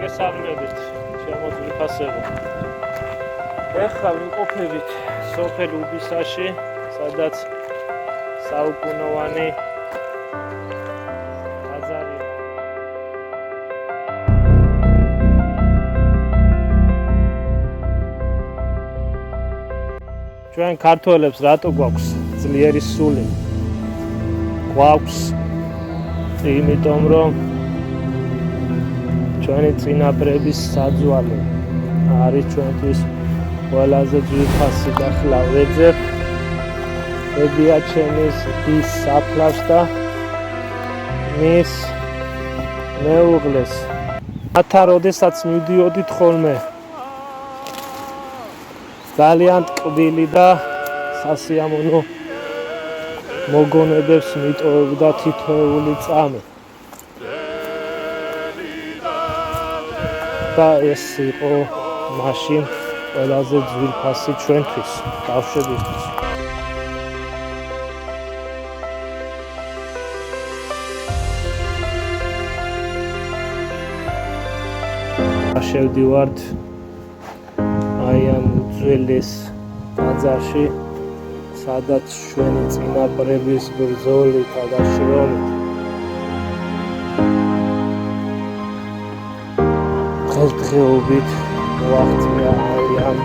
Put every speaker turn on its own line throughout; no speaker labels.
მოგესალმებით, ჩემო ძვირფასებო. ეხლა ვიმყოფებით სოფელ უბისაში, სადაც საუკუნოვანი ბაზარი. ჩვენ ქართველებს რატო გვაქვს ძლიერი სული? გვაქვს იმიტომ რომ ჩვენი წინაპრების საძვალე არის ჩვენთვის ყველაზე ძვირფასი და ხლა ვეძებ მედიაჩენის დის საფლავს და მის მეუღლეს. მათთან როდესაც მივდიოდით ხოლმე ძალიან ტკბილი და სასიამოვნო მოგონებებს მიტოვებდა თითოეული წამი. და ეს იყო მაშინ ყველაზე ძვირფასი ჩვენთვის, ბავშვებისთვის. შევდივართ აი ამ ძველეს ბაზარში, სადაც ჩვენი წინაპრების ბრძოლით და შრომით დღესდღეობით მოაღწია აი ამ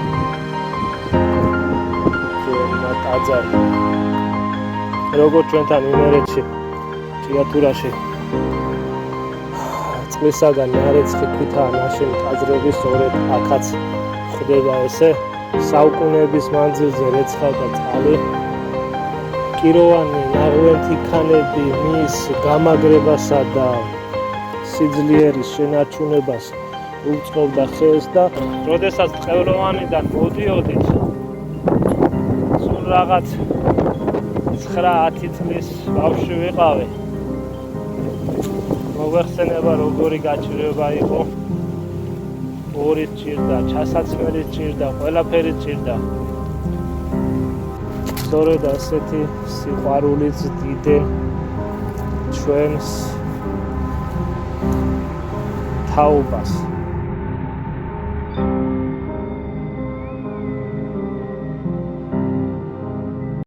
ძველმა ტაძარმა. როგორც ჩვენთან იმერეთში, ჭიათურაში წყლისაგან ნარეცხი ქვითაა ნაშენი ტაძრები, სწორედ აქაც ხდება ესე. საუკუნეების მანძილზე რეცხავდა წყალი. კიროვანი ნაღვენთი ქანები მის გამაგრებასა და სიძლიერის შენარჩუნებას უწყობდა ხელს და როდესაც წყევლოვანიდან მოდიოდით, სულ რაღაც 9-10 წლის ბავშვი ვიყავი. მოგვეხსენება როგორი გაჭირვება იყო. ორი ჭირდა, ჩასაცმელი ჭირდა, ყველაფერი ჭირდა. სწორედ ასეთი სიყვარულიც დიდენ ჩვენს თაობას.